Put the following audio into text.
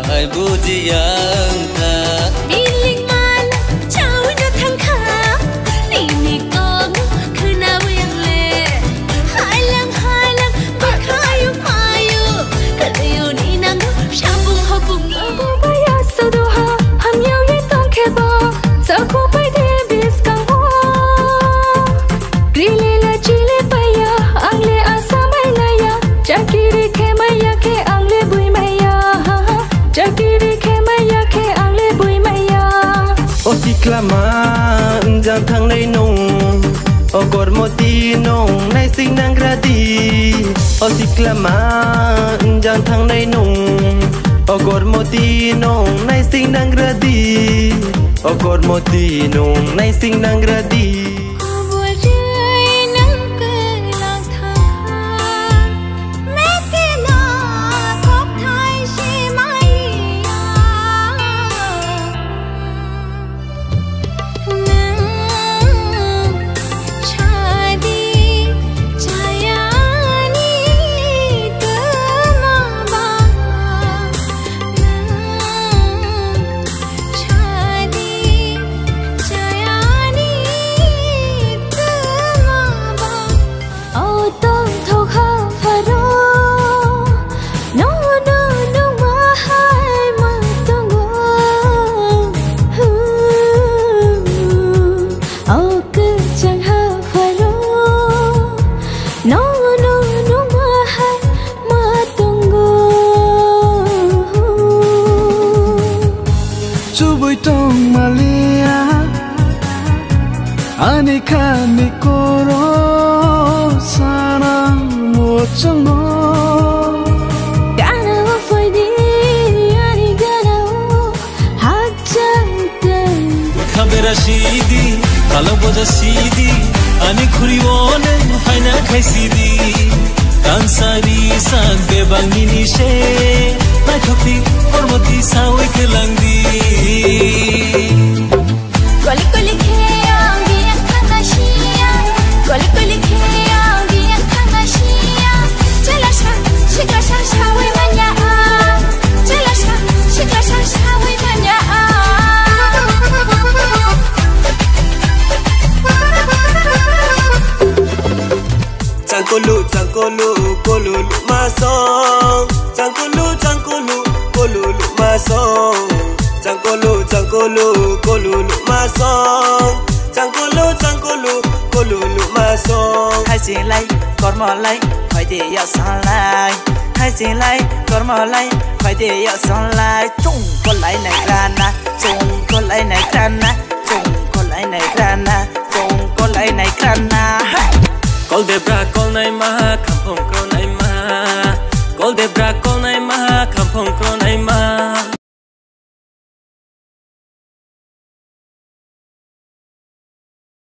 hai bujiyang ta Niling mal chau na thang kha ni kong khna yang le hai lang ba khayu mayu kalayu ni nang shabung hobung ba ya so do ha ham yau ye tong ke ba sa ko pai de bis ka ho grile la chile pa ya angle asa mai la ya chakiri ke maya ke angle bui maya chakiri ke maya ke angle bui maya o siklama jang thang nei nong o gor moti nong nai sing nang gradi o siklama jang thang nei nong o gor moti nong nai sing nang gradi o gor moti nong nai sing nang gradi Anika nikoro sana mochamo Gana wa foidi ani gana wo hajante Khabera shidi kalo boja shidi ani khuri one faina khai sidi kansari sang be bangini she mai thokti ormoti sawe ke langdi Koli koli khea gi khana shia Koli koli khea gi khana shia Chela sha shika sha shawe manya Chela sha shika sha shawe manya Changkulu changkulu kolulu masong Changkulu kolulu masong Changkulu kolulu masong Changkulu kolulu masong Hai xin lai kormo lai phải để yêu son lai Hai xin lai kormo lai phải để yêu son lai chung có lại này rana chung có lại này rana chung có lại này rana chung có lại này rana Kol de brak